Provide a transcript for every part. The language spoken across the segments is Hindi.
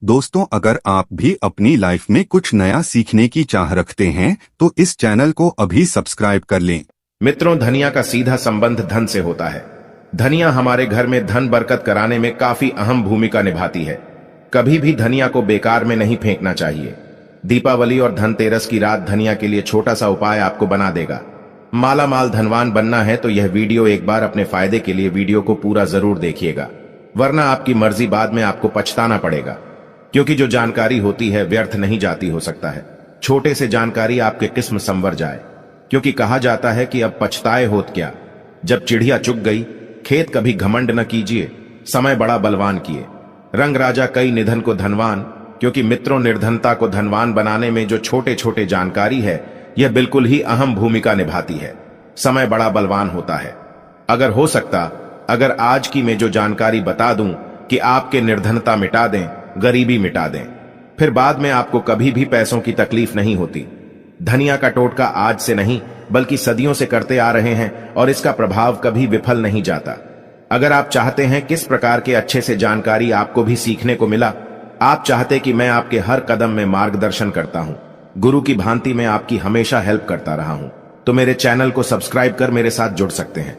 दोस्तों, अगर आप भी अपनी लाइफ में कुछ नया सीखने की चाह रखते हैं तो इस चैनल को अभी सब्सक्राइब कर लें। मित्रों, धनिया का सीधा संबंध धन से होता है। धनिया हमारे घर में धन बरकत कराने में काफी अहम भूमिका निभाती है। कभी भी धनिया को बेकार में नहीं फेंकना चाहिए। दीपावली और धनतेरस की रात धनिया के लिए छोटा सा उपाय आपको बना देगा। माला माल धनवान बनना है तो यह वीडियो एक बार अपने फायदे के लिए वीडियो को पूरा जरूर देखिएगा, वरना आपकी मर्जी बाद में आपको पछताना पड़ेगा। क्योंकि जो जानकारी होती है व्यर्थ नहीं जाती। हो सकता है छोटे से जानकारी आपके किस्म संवर जाए, क्योंकि कहा जाता है कि अब पछताए होत क्या, जब चिड़िया चुग गई। खेत कभी घमंड न कीजिए, समय बड़ा बलवान किए। रंग राजा कई निधन को धनवान, क्योंकि मित्रों निर्धनता को धनवान बनाने में जो छोटे छोटे जानकारी है यह बिल्कुल ही अहम भूमिका निभाती है। समय बड़ा बलवान होता है। अगर आज की मैं जो जानकारी बता दूं कि आपके निर्धनता मिटा दें, गरीबी मिटा दें, फिर बाद में आपको कभी भी पैसों की तकलीफ नहीं होती। धनिया का टोटका आज से नहीं बल्कि सदियों से करते आ रहे हैं और इसका प्रभाव कभी विफल नहीं जाता। अगर आप चाहते हैं किस प्रकार के अच्छे से जानकारी आपको भी सीखने को मिला, आप चाहते कि मैं आपके हर कदम में मार्गदर्शन करता हूं, गुरु की भांति मैं आपकी हमेशा हेल्प करता रहा हूं, तो मेरे चैनल को सब्सक्राइब कर मेरे साथ जुड़ सकते हैं।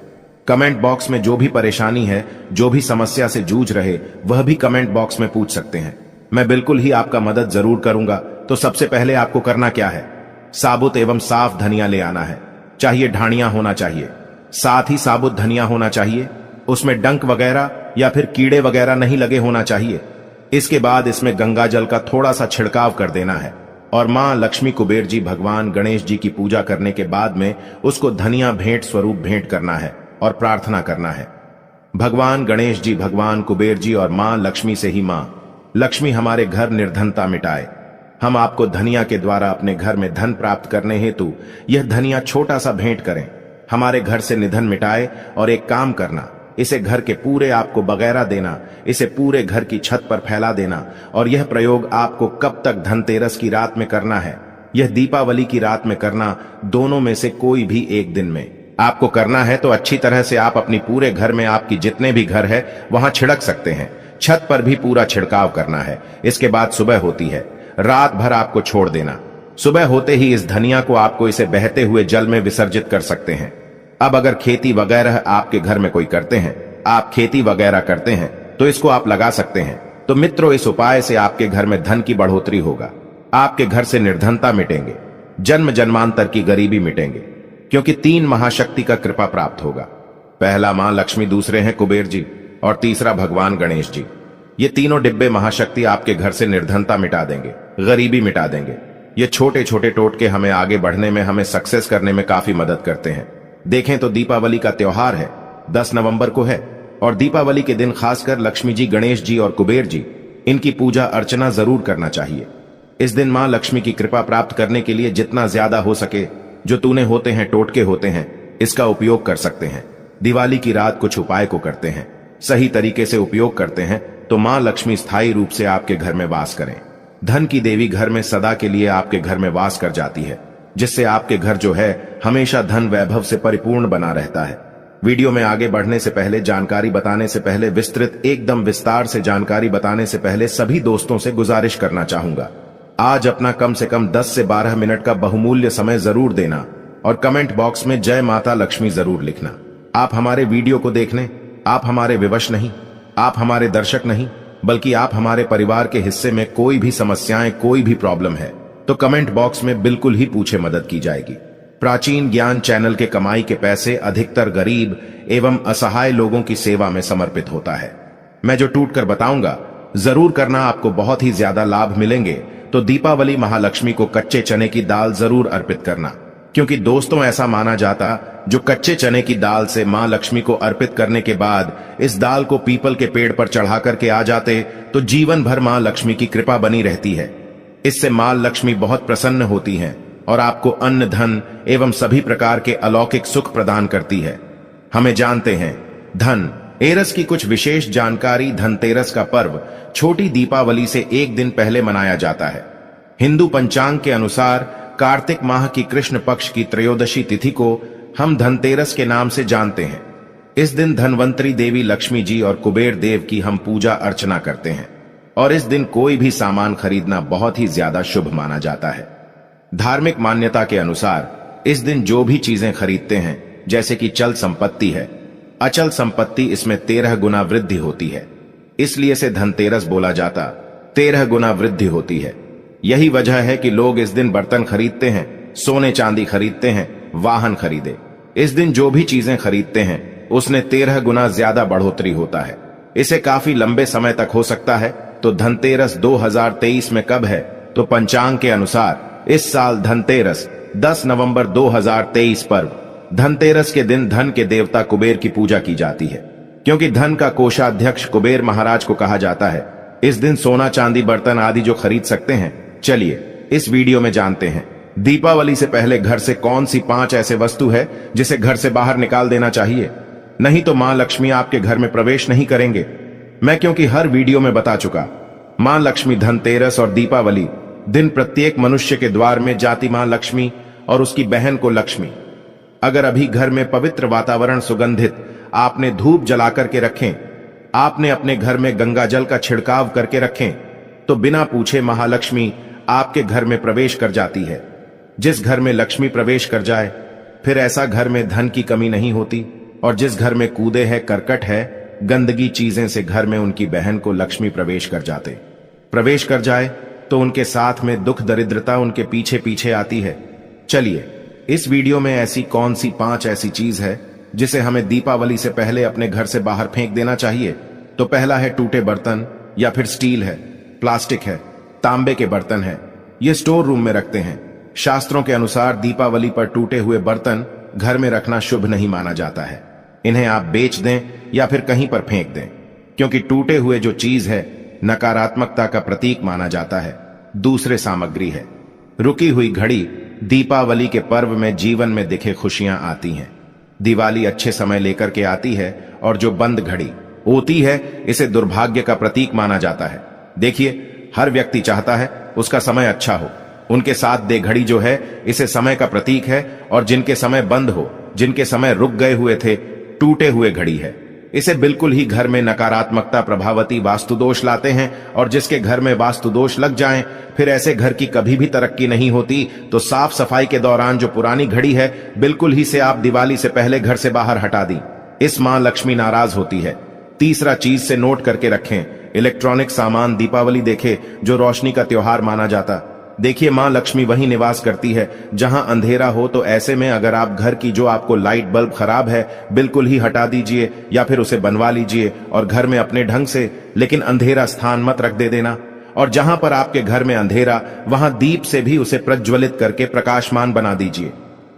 कमेंट बॉक्स में जो भी परेशानी है, जो भी समस्या से जूझ रहे, वह भी कमेंट बॉक्स में पूछ सकते हैं। मैं बिल्कुल ही आपका मदद जरूर करूंगा। तो सबसे पहले आपको करना क्या है, साबुत एवं साफ धनिया ले आना है। चाहिए ढाणिया होना चाहिए, साथ ही साबुत धनिया होना चाहिए। उसमें डंक वगैरह या फिर कीड़े वगैरह नहीं लगे होना चाहिए। इसके बाद इसमें गंगा जल का थोड़ा सा छिड़काव कर देना है और मां लक्ष्मी, कुबेर जी, भगवान गणेश जी की पूजा करने के बाद में उसको धनिया भेंट स्वरूप भेंट करना है और प्रार्थना करना है, भगवान गणेश जी, भगवान कुबेर जी और मां लक्ष्मी से ही मां लक्ष्मी हमारे घर निर्धनता मिटाए। हम आपको धनिया के द्वारा अपने घर में धन प्राप्त करने हेतु यह धनिया छोटा सा भेंट करें। हमारे घर से निधन मिटाए और एक काम करना, इसे घर के पूरे आपको बगैरा देना, इसे पूरे घर की छत पर फैला देना। और यह प्रयोग आपको कब तक, धनतेरस की रात में करना है, यह दीपावली की रात में करना, दोनों में से कोई भी एक दिन में आपको करना है। तो अच्छी तरह से आप अपनी पूरे घर में, आपकी जितने भी घर है वहां छिड़क सकते हैं। छत पर भी पूरा छिड़काव करना है। इसके बाद सुबह होती है, रात भर आपको छोड़ देना। सुबह होते ही इस धनिया को आपको इसे बहते हुए जल में विसर्जित कर सकते हैं। अब अगर खेती वगैरह आपके घर में कोई करते हैं, आप खेती वगैरह करते हैं, तो इसको आप लगा सकते हैं। तो मित्रों, इस उपाय से आपके घर में धन की बढ़ोतरी होगा, आपके घर से निर्धनता मिटेंगे, जन्म जन्मांतर की गरीबी मिटेंगे, क्योंकि 3 महाशक्ति का कृपा प्राप्त होगा। पहला मां लक्ष्मी, दूसरे हैं कुबेर जी और तीसरा भगवान गणेश जी। ये तीनों डिब्बे महाशक्ति आपके घर से निर्धनता मिटा देंगे, गरीबी मिटा देंगे। ये छोटे छोटे टोटके हमें आगे बढ़ने में, हमें सक्सेस करने में काफी मदद करते हैं। देखें तो दीपावली का त्योहार है, 10 नवंबर को है, और दीपावली के दिन खासकर लक्ष्मी जी, गणेश जी और कुबेर जी, इनकी पूजा अर्चना जरूर करना चाहिए। इस दिन मां लक्ष्मी की कृपा प्राप्त करने के लिए जितना ज्यादा हो सके, जो तूने होते हैं, टोटके होते हैं, इसका उपयोग कर सकते हैं। दिवाली की रात कुछ उपाय को करते हैं, सही तरीके से उपयोग करते हैं तो मां लक्ष्मी स्थायी रूप से आपके घर में वास करें। धन की देवी घर में सदा के लिए आपके घर में वास कर जाती है, जिससे आपके घर जो है हमेशा धन वैभव से परिपूर्ण बना रहता है। वीडियो में आगे बढ़ने से पहले, जानकारी बताने से पहले, विस्तृत एकदम विस्तार से जानकारी बताने से पहले सभी दोस्तों से गुजारिश करना चाहूंगा, आज अपना कम से कम 10 से 12 मिनट का बहुमूल्य समय जरूर देना और कमेंट बॉक्स में जय माता लक्ष्मी जरूर लिखना। आप हमारे वीडियो को देखने, आप हमारे विवश नहीं, आप हमारे दर्शक नहीं, बल्कि आप हमारे परिवार के हिस्से में कोई भी समस्याएं, कोई भी प्रॉब्लम है तो कमेंट बॉक्स में बिल्कुल ही पूछे, मदद की जाएगी। प्राचीन ज्ञान चैनल के कमाई के पैसे अधिकतर गरीब एवं असहाय लोगों की सेवा में समर्पित होता है। मैं जो टूट कर बताऊंगा जरूर करना, आपको बहुत ही ज्यादा लाभ मिलेंगे। तो दीपावली महालक्ष्मी को कच्चे चने की दाल जरूर अर्पित करना, क्योंकि दोस्तों ऐसा माना जाता, जो कच्चे चने की दाल से मां लक्ष्मी को अर्पित करने के बाद इस दाल को पीपल के पेड़ पर चढ़ा करके आ जाते तो जीवन भर मां लक्ष्मी की कृपा बनी रहती है। इससे मां लक्ष्मी बहुत प्रसन्न होती हैं और आपको अन्न, धन एवं सभी प्रकार के अलौकिक सुख प्रदान करती है। हमें जानते हैं धन एरस की कुछ विशेष जानकारी। धनतेरस का पर्व छोटी दीपावली से एक दिन पहले मनाया जाता है। हिंदू पंचांग के अनुसार कार्तिक माह की कृष्ण पक्ष की त्रयोदशी तिथि को हम धनतेरस के नाम से जानते हैं। इस दिन धनवंतरी देवी लक्ष्मी जी और कुबेर देव की हम पूजा अर्चना करते हैं। और इस दिन कोई भी सामान खरीदना बहुत ही ज्यादा शुभ माना जाता है। धार्मिक मान्यता के अनुसार इस दिन जो भी चीजें खरीदते हैं, जैसे कि चल संपत्ति है, अचल संपत्ति, इसमें 13 गुना वृद्धि होती है, इसलिए इसे धनतेरस बोला जाता। 13 गुना वृद्धि होती है। यही वजह है कि लोग इस दिन बर्तन खरीदते हैं, सोने चांदी खरीदते हैं, वाहन खरीदे। इस दिन जो भी चीजें खरीदते हैं उसने 13 गुना ज्यादा बढ़ोतरी होता है। इसे काफी लंबे समय तक हो सकता है। तो धनतेरस 2023 में कब है? तो पंचांग के अनुसार इस साल धनतेरस 10 नवंबर 2023 पर्व। धनतेरस के दिन धन के देवता कुबेर की पूजा की जाती है, क्योंकि धन का कोषाध्यक्ष कुबेर महाराज को कहा जाता है। इस दिन सोना चांदी बर्तन आदि जो खरीद सकते हैं, चलिए इस वीडियो में जानते हैं। दीपावली से पहले घर से कौन सी 5 ऐसे वस्तु है जिसे घर से बाहर निकाल देना चाहिए, नहीं तो मां लक्ष्मी आपके घर में प्रवेश नहीं करेंगे। मैं क्योंकि हर वीडियो में बता चुका, मां लक्ष्मी धनतेरस और दीपावली दिन प्रत्येक मनुष्य के द्वार में जाती मां लक्ष्मी और उसकी बहन को लक्ष्मी। अगर अभी घर में पवित्र वातावरण सुगंधित आपने धूप जलाकर के रखें, आपने अपने घर में गंगा जल का छिड़काव करके रखें, तो बिना पूछे महालक्ष्मी आपके घर में प्रवेश कर जाती है। जिस घर में लक्ष्मी प्रवेश कर जाए, फिर ऐसा घर में धन की कमी नहीं होती। और जिस घर में कूदे है, करकट है, गंदगी चीजें से घर में उनकी बहन को लक्ष्मी प्रवेश कर जाए तो उनके साथ में दुख दरिद्रता उनके पीछे पीछे आती है। चलिए इस वीडियो में ऐसी कौन सी 5 ऐसी चीज है जिसे हमें दीपावली से पहले अपने घर से बाहर फेंक देना चाहिए। तो पहला है टूटे बर्तन, या फिर स्टील है, प्लास्टिक है, तांबे के बर्तन है, ये स्टोर रूम में रखते हैं। शास्त्रों के अनुसार दीपावली पर टूटे हुए बर्तन घर में रखना शुभ नहीं माना जाता है। इन्हें आप बेच दें या फिर कहीं पर फेंक दें, क्योंकि टूटे हुए जो चीज है नकारात्मकता का प्रतीक माना जाता है। दूसरे सामग्री है रुकी हुई घड़ी। दीपावली के पर्व में जीवन में दिखे खुशियां आती हैं। दिवाली अच्छे समय लेकर के आती है, और जो बंद घड़ी होती है इसे दुर्भाग्य का प्रतीक माना जाता है। देखिए, हर व्यक्ति चाहता है उसका समय अच्छा हो। उनके साथ दे घड़ी जो है इसे समय का प्रतीक है, और जिनके समय बंद हो, जिनके समय रुक गए हुए थे, टूटे हुए घड़ी है। इसे बिल्कुल ही घर में नकारात्मकता प्रभावती वास्तु दोष लाते हैं, और जिसके घर में वास्तु दोष लग जाएं, फिर ऐसे घर की कभी भी तरक्की नहीं होती। तो साफ सफाई के दौरान जो पुरानी घड़ी है, बिल्कुल ही से आप दिवाली से पहले घर से बाहर हटा दी। इस मां लक्ष्मी नाराज होती है। तीसरा चीज से नोट करके रखें, इलेक्ट्रॉनिक सामान। दीपावली देखे जो रोशनी का त्योहार माना जाता। देखिए, मां लक्ष्मी वहीं निवास करती है जहां अंधेरा हो। तो ऐसे में अगर आप घर की जो आपको लाइट बल्ब खराब है, बिल्कुल ही हटा दीजिए, या फिर उसे बनवा लीजिए और घर में अपने ढंग से, लेकिन अंधेरा स्थान मत रख दे देना। और जहां पर आपके घर में अंधेरा, वहां दीप से भी उसे प्रज्वलित करके प्रकाशमान बना दीजिए,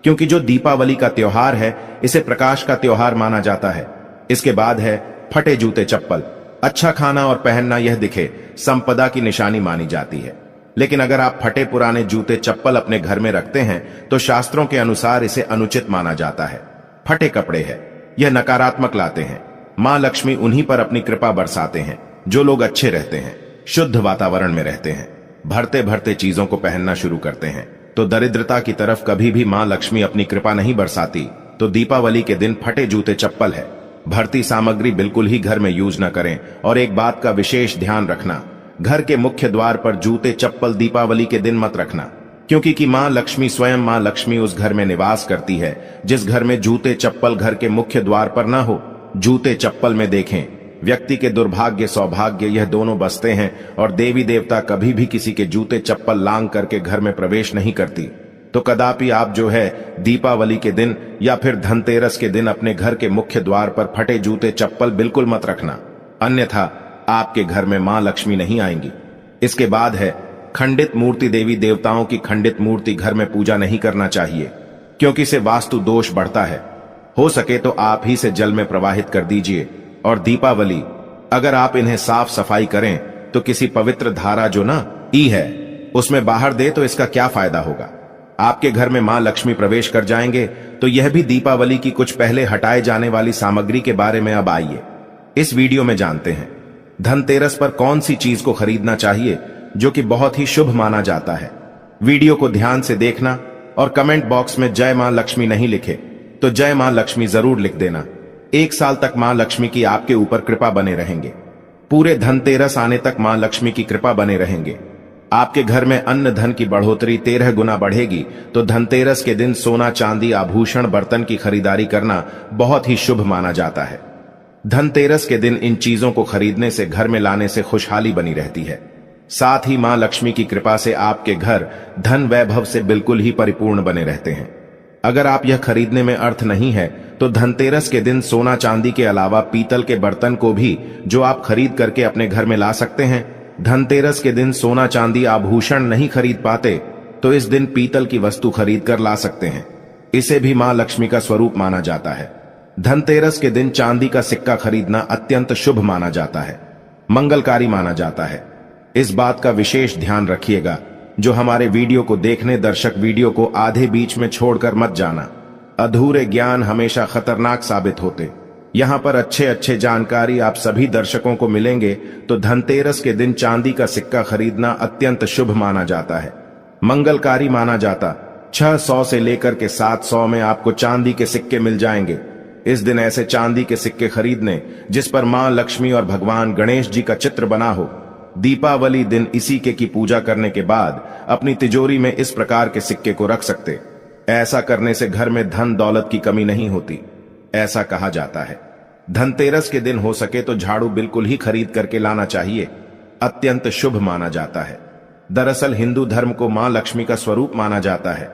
क्योंकि जो दीपावली का त्योहार है इसे प्रकाश का त्योहार माना जाता है। इसके बाद है फटे जूते चप्पल। अच्छा खाना और पहनना यह दिखे संपदा की निशानी मानी जाती है, लेकिन अगर आप फटे पुराने जूते चप्पल अपने घर में रखते हैं तो शास्त्रों के अनुसार इसे अनुचित माना जाता है। फटे कपड़े हैं, यह नकारात्मक लाते हैं। मां लक्ष्मी उन्हीं पर अपनी कृपा बरसाते हैं जो लोग अच्छे रहते हैं, शुद्ध वातावरण में रहते हैं, भरते भरते चीजों को पहनना शुरू करते हैं। तो दरिद्रता की तरफ कभी भी मां लक्ष्मी अपनी कृपा नहीं बरसाती। तो दीपावली के दिन फटे जूते चप्पल है, भरती सामग्री बिल्कुल ही घर में यूज न करें। और एक बात का विशेष ध्यान रखना, घर के मुख्य द्वार पर जूते चप्पल दीपावली के दिन मत रखना, क्योंकि कि मां लक्ष्मी स्वयं मां लक्ष्मी उस घर में निवास करती है जिस घर में जूते चप्पल घर के मुख्य द्वार पर ना हो। जूते चप्पल में देखें, व्यक्ति के दुर्भाग्य सौभाग्य यह दोनों बसते हैं, और देवी देवता कभी भी किसी के जूते चप्पल लांग करके घर में प्रवेश नहीं करती। तो कदापि आप जो है दीपावली के दिन या फिर धनतेरस के दिन अपने घर के मुख्य द्वार पर फटे जूते चप्पल बिल्कुल मत रखना, अन्यथा आपके घर में मां लक्ष्मी नहीं आएंगी। इसके बाद है खंडित मूर्ति। देवी देवताओं की खंडित मूर्ति घर में पूजा नहीं करना चाहिए, क्योंकि इसे वास्तु दोष बढ़ता है। हो सके तो आप ही से जल में प्रवाहित कर दीजिए। और दीपावली अगर आप इन्हें साफ सफाई करें तो किसी पवित्र धारा जो ना ई है उसमें बाहर दे तो इसका क्या फायदा होगा। आपके घर में मां लक्ष्मी प्रवेश कर जाएंगे। तो यह भी दीपावली की कुछ पहले हटाए जाने वाली सामग्री के बारे में अब आइए इस वीडियो में जानते हैं। धनतेरस पर कौन सी चीज को खरीदना चाहिए जो कि बहुत ही शुभ माना जाता है। वीडियो को ध्यान से देखना, और कमेंट बॉक्स में जय मां लक्ष्मी नहीं लिखे तो जय मां लक्ष्मी जरूर लिख देना। 1 साल तक मां लक्ष्मी की आपके ऊपर कृपा बने रहेंगे। पूरे धनतेरस आने तक मां लक्ष्मी की कृपा बने रहेंगे। आपके घर में अन्न धन की बढ़ोतरी 13 गुना बढ़ेगी। तो धनतेरस के दिन सोना चांदी आभूषण बर्तन की खरीदारी करना बहुत ही शुभ माना जाता है। धनतेरस के दिन इन चीजों को खरीदने से, घर में लाने से खुशहाली बनी रहती है। साथ ही मां लक्ष्मी की कृपा से आपके घर धन वैभव से बिल्कुल ही परिपूर्ण बने रहते हैं। अगर आप यह खरीदने में अर्थ नहीं है तो धनतेरस के दिन सोना चांदी के अलावा पीतल के बर्तन को भी जो आप खरीद करके अपने घर में ला सकते हैं। धनतेरस के दिन सोना चांदी आभूषण नहीं खरीद पाते तो इस दिन पीतल की वस्तु खरीद कर ला सकते हैं। इसे भी मां लक्ष्मी का स्वरूप माना जाता है। धनतेरस के दिन चांदी का सिक्का खरीदना अत्यंत शुभ माना जाता है, मंगलकारी माना जाता है। इस बात का विशेष ध्यान रखिएगा। जो हमारे वीडियो को देखने दर्शक वीडियो को आधे बीच में छोड़कर मत जाना। अधूरे ज्ञान हमेशा खतरनाक साबित होते। यहां पर अच्छे जानकारी आप सभी दर्शकों को मिलेंगे। तो धनतेरस के दिन चांदी का सिक्का खरीदना अत्यंत शुभ माना जाता है, मंगलकारी माना जाता। 600 से लेकर के 700 में आपको चांदी के सिक्के मिल जाएंगे। इस दिन ऐसे चांदी के सिक्के खरीदने जिस पर मां लक्ष्मी और भगवान गणेश जी का चित्र बना हो। दीपावली दिन इसी की पूजा करने के बाद अपनी तिजोरी में इस प्रकार के सिक्के को रख सकते। ऐसा करने से घर में धन दौलत की कमी नहीं होती, ऐसा कहा जाता है। धनतेरस के दिन हो सके तो झाड़ू बिल्कुल ही खरीद करके लाना चाहिए, अत्यंत शुभ माना जाता है। दरअसल हिंदू धर्म को मां लक्ष्मी का स्वरूप माना जाता है।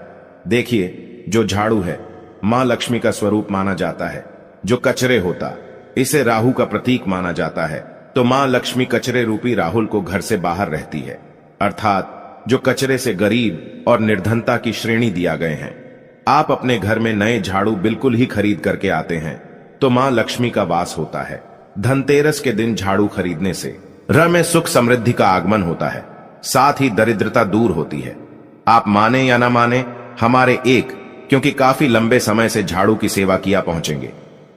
देखिए, जो झाड़ू है मां लक्ष्मी का स्वरूप माना जाता है। जो कचरे होता इसे राहु का प्रतीक माना जाता है। तो मां लक्ष्मी कचरे रूपी राहुल को घर से बाहर रहती है, अर्थात जो कचरे से गरीब और निर्धनता की श्रेणी दिया गए हैं। आप अपने घर में नए झाड़ू बिल्कुल ही खरीद करके आते हैं तो मां लक्ष्मी का वास होता है। धनतेरस के दिन झाड़ू खरीदने से घर में सुख समृद्धि का आगमन होता है, साथ ही दरिद्रता दूर होती है। आप माने या ना माने, हमारे क्योंकि काफी लंबे समय से झाड़ू की सेवा किया पहुंचेंगे।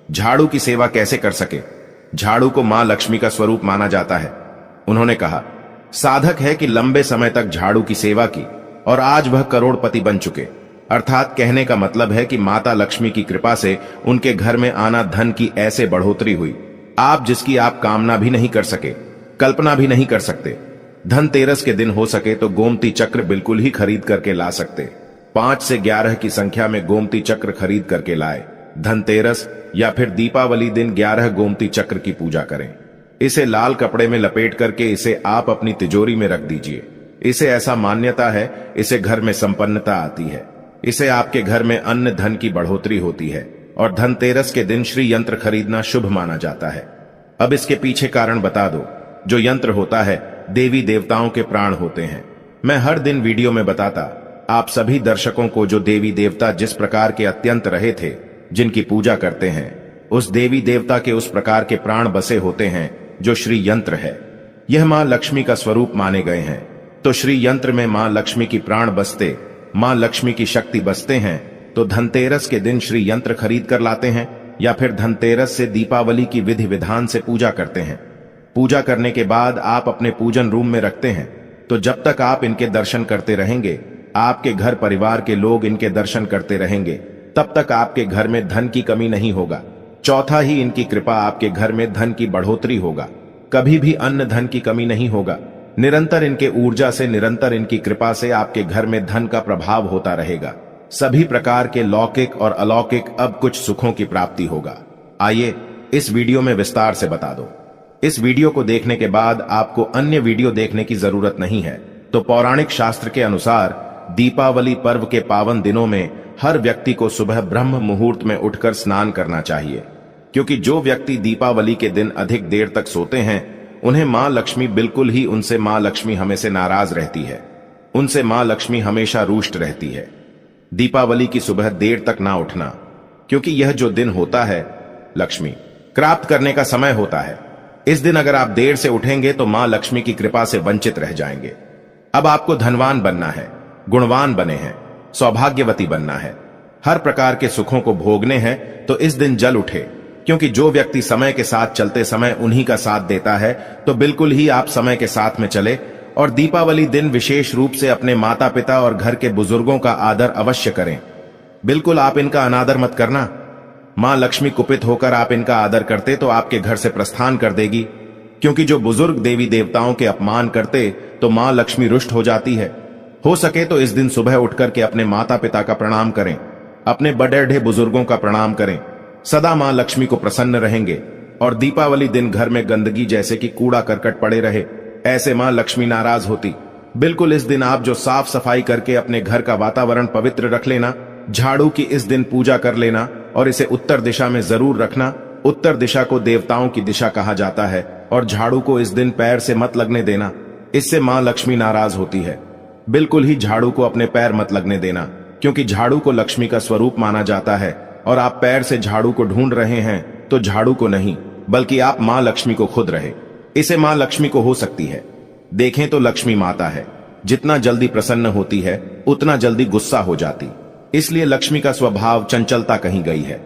झाड़ू की सेवा कैसे कर सके? झाड़ू को मां लक्ष्मी का स्वरूप माना जाता है। उन्होंने कहा, साधक है कि लंबे समय तक झाड़ू की सेवा की और आज वह करोड़पति बन चुके। अर्थात कहने का मतलब है कि माता लक्ष्मी की कृपा से उनके घर में आना धन की ऐसे बढ़ोतरी हुई, आप जिसकी आप कामना भी नहीं कर सके, कल्पना भी नहीं कर सकते। धनतेरस के दिन हो सके तो गोमती चक्र बिल्कुल ही खरीद करके ला सकते। 5 से 11 की संख्या में गोमती चक्र खरीद करके लाए। धनतेरस या फिर दीपावली दिन 11 गोमती चक्र की पूजा करें। इसे लाल कपड़े में लपेट करके इसे आप अपनी तिजोरी में रख दीजिए। इसे ऐसा मान्यता है, इसे घर में संपन्नता आती है। इसे आपके घर में अन्न धन की बढ़ोतरी होती है और धनतेरस के दिन श्री यंत्र खरीदना शुभ माना जाता है। अब इसके पीछे कारण बता दो। जो यंत्र होता है देवी देवताओं के प्राण होते हैं। मैं हर दिन वीडियो में बताता आप सभी दर्शकों को जो देवी देवता जिस प्रकार के अत्यंत रहे थे, जिनकी पूजा करते हैं, उस देवी देवता के उस प्रकार के प्राण बसे होते हैं जो श्री यंत्र है। यह मां लक्ष्मी का स्वरूप माने गए हैं। तो श्री यंत्र में मां लक्ष्मी की प्राण बसते, मां लक्ष्मी की शक्ति बसते हैं। तो धनतेरस के दिन श्री यंत्र खरीद कर लाते हैं या फिर धनतेरस से दीपावली की विधि विधान से पूजा करते हैं। पूजा करने के बाद आप अपने पूजन रूम में रखते हैं। तो जब तक आप इनके दर्शन करते रहेंगे, आपके घर परिवार के लोग इनके दर्शन करते रहेंगे, तब तक आपके घर में धन की कमी नहीं होगा। चौथा ही इनकी कृपा आपके घर में धन की बढ़ोतरी होगा। कभी भी अन्न धन की कमी नहीं होगा। निरंतर इनके ऊर्जा से, निरंतर इनकी कृपा से आपके घर में धन का प्रभाव होता रहेगा। सभी प्रकार के लौकिक और अलौकिक अब कुछ सुखों की प्राप्ति होगा। आइए इस वीडियो में विस्तार से बता दो। इस वीडियो को देखने के बाद आपको अन्य वीडियो देखने की जरूरत नहीं है। तो पौराणिक शास्त्र के अनुसार दीपावली पर्व के पावन दिनों में हर व्यक्ति को सुबह ब्रह्म मुहूर्त में उठकर स्नान करना चाहिए, क्योंकि जो व्यक्ति दीपावली के दिन अधिक देर तक सोते हैं उन्हें मां लक्ष्मी बिल्कुल ही, उनसे मां लक्ष्मी हमेशा नाराज रहती है, उनसे मां लक्ष्मी हमेशा रुष्ट रहती है। दीपावली की सुबह देर तक ना उठना, क्योंकि यह जो दिन होता है लक्ष्मी प्राप्त करने का समय होता है। इस दिन अगर आप देर से उठेंगे तो मां लक्ष्मी की कृपा से वंचित रह जाएंगे। अब आपको धनवान बनना है, गुणवान बने हैं, सौभाग्यवती बनना है, हर प्रकार के सुखों को भोगने हैं। तो इस दिन जल उठे, क्योंकि जो व्यक्ति समय के साथ चलते समय उन्हीं का साथ देता है। तो बिल्कुल ही आप समय के साथ में चले और दीपावली दिन विशेष रूप से अपने माता पिता और घर के बुजुर्गों का आदर अवश्य करें। बिल्कुल आप इनका अनादर मत करना। मां लक्ष्मी कुपित होकर आप इनका आदर करते तो आपके घर से प्रस्थान कर देगी, क्योंकि जो बुजुर्ग देवी देवताओं के अपमान करते तो मां लक्ष्मी रुष्ट हो जाती है। हो सके तो इस दिन सुबह उठकर के अपने माता पिता का प्रणाम करें, अपने बड़े बुजुर्गों का प्रणाम करें, सदा मां लक्ष्मी को प्रसन्न रहेंगे। और दीपावली दिन घर में गंदगी जैसे कि कूड़ा करकट पड़े रहे, ऐसे मां लक्ष्मी नाराज होती। बिल्कुल इस दिन आप जो साफ सफाई करके अपने घर का वातावरण पवित्र रख लेना, झाड़ू की इस दिन पूजा कर लेना और इसे उत्तर दिशा में जरूर रखना। उत्तर दिशा को देवताओं की दिशा कहा जाता है और झाड़ू को इस दिन पैर से मत लगने देना, इससे मां लक्ष्मी नाराज होती है। बिल्कुल ही झाड़ू को अपने पैर मत लगने देना, क्योंकि झाड़ू को लक्ष्मी का स्वरूप माना जाता है और आप पैर से झाड़ू को ढूंढ रहे हैं तो झाड़ू को नहीं बल्कि आप मां लक्ष्मी को खुद रहे। इसे मां लक्ष्मी को हो सकती है। देखें तो लक्ष्मी माता है, जितना जल्दी प्रसन्न होती है उतना जल्दी गुस्सा हो जाती, इसलिए लक्ष्मी का स्वभाव चंचलता कहीं गई है।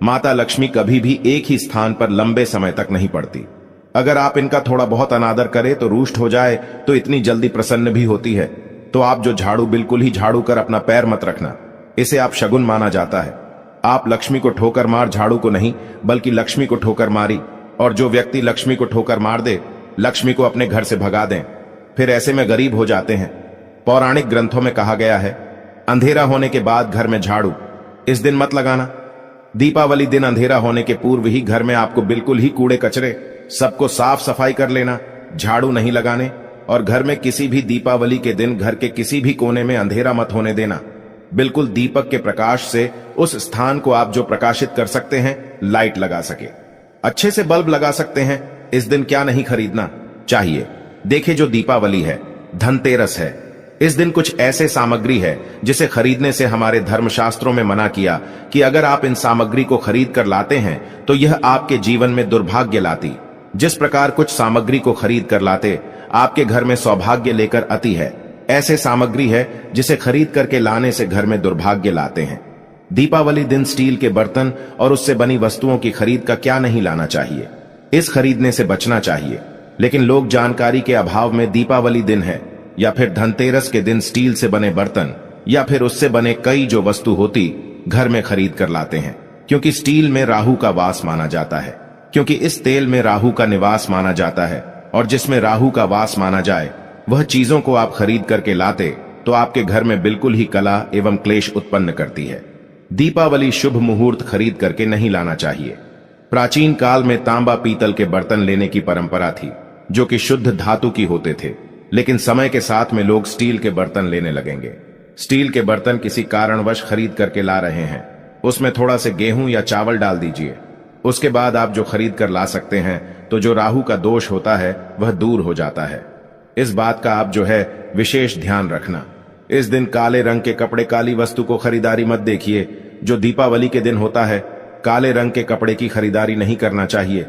माता लक्ष्मी कभी भी एक ही स्थान पर लंबे समय तक नहीं पड़ती। अगर आप इनका थोड़ा बहुत अनादर करें तो रुष्ट हो जाए तो इतनी जल्दी प्रसन्न भी होती है। तो आप जो झाड़ू बिल्कुल ही झाड़ू कर अपना पैर मत रखना, इसे आप शगुन माना जाता है। आप लक्ष्मी को ठोकर मार झाड़ू को नहीं बल्कि लक्ष्मी को ठोकर मारी, और जो व्यक्ति लक्ष्मी को ठोकर मार दे लक्ष्मी को अपने घर से भगा दें, फिर ऐसे में गरीब हो जाते हैं। पौराणिक ग्रंथों में कहा गया है, अंधेरा होने के बाद घर में झाड़ू इस दिन मत लगाना। दीपावली दिन अंधेरा होने के पूर्व ही घर में आपको बिल्कुल ही कूड़े कचरे सबको साफ सफाई कर लेना, झाड़ू नहीं लगाने। और घर में किसी भी दीपावली के दिन घर के किसी भी कोने में अंधेरा मत होने देना। बिल्कुल दीपक के प्रकाश से उस स्थान को आप जो प्रकाशित कर सकते हैं, लाइट लगा सके, अच्छे से बल्ब लगा सकते हैं। इस दिन क्या नहीं खरीदना चाहिए? देखिए, जो दीपावली है, धनतेरस है, इस दिन कुछ ऐसे सामग्री है जिसे खरीदने से हमारे धर्मशास्त्रों में मना किया कि अगर आप इन सामग्री को खरीद कर लाते हैं तो यह आपके जीवन में दुर्भाग्य लाती। जिस प्रकार कुछ सामग्री को खरीद कर लाते आपके घर में सौभाग्य लेकर आती है, ऐसे सामग्री है जिसे खरीद करके लाने से घर में दुर्भाग्य लाते हैं। दीपावली दिन स्टील के बर्तन और उससे बनी वस्तुओं की खरीद का क्या नहीं लाना चाहिए, इस खरीदने से बचना चाहिए। लेकिन लोग जानकारी के अभाव में दीपावली दिन है या फिर धनतेरस के दिन स्टील से बने बर्तन या फिर उससे बने कई जो वस्तु होती घर में खरीद कर लाते हैं, क्योंकि स्टील में राहु का वास माना जाता है, क्योंकि इस तेल में राहु का निवास माना जाता है, और जिसमें राहु का वास माना जाए वह चीजों को आप खरीद करके लाते तो आपके घर में बिल्कुल ही कला एवं क्लेश उत्पन्न करती है। दीपावली शुभ मुहूर्त खरीद करके नहीं लाना चाहिए। प्राचीन काल में तांबा पीतल के बर्तन लेने की परंपरा थी जो कि शुद्ध धातु की होते थे, लेकिन समय के साथ में लोग स्टील के बर्तन लेने लगेंगे। स्टील के बर्तन किसी कारणवश खरीद करके ला रहे हैं, उसमें थोड़ा से गेहूं या चावल डाल दीजिए, उसके बाद आप जो खरीद कर ला सकते हैं तो जो राहु का दोष होता है वह दूर हो जाता है। इस बात का आप जो है विशेष ध्यान रखना। इस दिन काले रंग के कपड़े, काली वस्तु को खरीदारी मत देखिए। जो दीपावली के दिन होता है, काले रंग के कपड़े की खरीदारी नहीं करना चाहिए,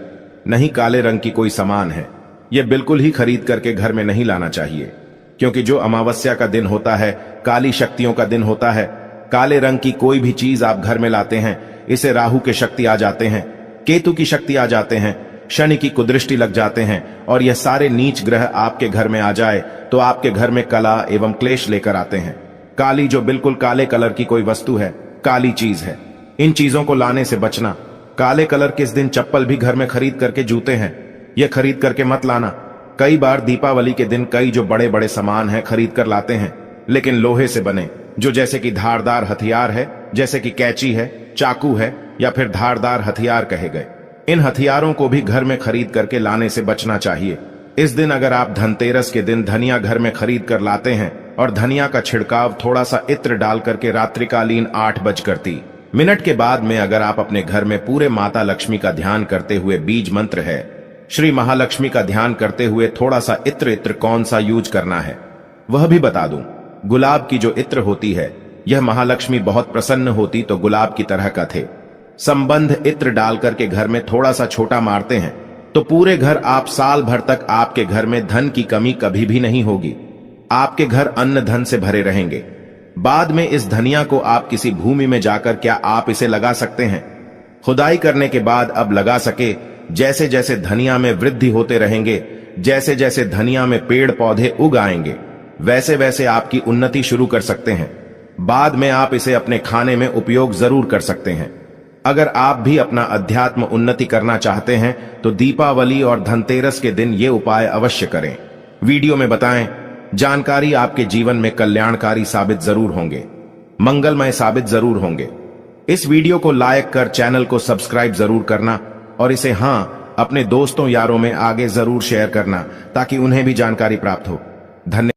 नहीं काले रंग की कोई सामान है यह बिल्कुल ही खरीद करके घर में नहीं लाना चाहिए, क्योंकि जो अमावस्या का दिन होता है, काली शक्तियों का दिन होता है। काले रंग की कोई भी चीज आप घर में लाते हैं, इसे राहु के शक्ति आ जाते हैं, केतु की शक्ति आ जाते हैं, शनि की कुदृष्टि लग जाते हैं, और यह सारे नीच ग्रह आपके घर में आ जाए तो आपके घर में कला एवं क्लेश लेकर आते हैं। काली जो बिल्कुल काले कलर की कोई वस्तु है, काली चीज है, इन चीजों को लाने से बचना। काले कलर के इस दिन चप्पल भी घर में खरीद करके जूते हैं, यह खरीद करके मत लाना। कई बार दीपावली के दिन कई जो बड़े बड़े सामान हैं खरीद कर लाते हैं, लेकिन लोहे से बने, जो जैसे कि धारदार हथियार है, जैसे कि कैंची है, चाकू है या फिर धारदार हथियार कहे गए, इन हथियारों को भी घर में खरीद करके लाने से बचना चाहिए। इस दिन अगर आप धनतेरस के दिन धनिया घर में खरीद कर लाते हैं और धनिया का छिड़काव थोड़ा सा इत्र डाल करके रात्रिकालीन 8:30 के बाद में अगर आप अपने घर में पूरे माता लक्ष्मी का ध्यान करते हुए बीज मंत्र है, श्री महालक्ष्मी का ध्यान करते हुए थोड़ा सा इत्र कौन सा यूज करना है वह भी बता दूं। गुलाब की जो इत्र होती है, यह महालक्ष्मी बहुत प्रसन्न होती तो गुलाब की तरह का थे। संबंध इत्र डाल करके घर में थोड़ा सा छोटा मारते हैं तो पूरे घर आप साल भर तक आपके घर में धन की कमी कभी भी नहीं होगी। आपके घर अन्न धन से भरे रहेंगे। बाद में इस धनिया को आप किसी भूमि में जाकर क्या आप इसे लगा सकते हैं? खुदाई करने के बाद अब लगा सके, जैसे जैसे धनिया में वृद्धि होते रहेंगे, जैसे जैसे धनिया में पेड़ पौधे उग आएंगे, वैसे वैसे आपकी उन्नति शुरू कर सकते हैं। बाद में आप इसे अपने खाने में उपयोग जरूर कर सकते हैं। अगर आप भी अपना अध्यात्म उन्नति करना चाहते हैं तो दीपावली और धनतेरस के दिन ये उपाय अवश्य करें। वीडियो में बताएं, जानकारी आपके जीवन में कल्याणकारी साबित जरूर होंगे, मंगलमय साबित जरूर होंगे। इस वीडियो को लाइक कर चैनल को सब्सक्राइब जरूर करना और इसे अपने दोस्तों यारों में आगे जरूर शेयर करना ताकि उन्हें भी जानकारी प्राप्त हो। धन्यवाद।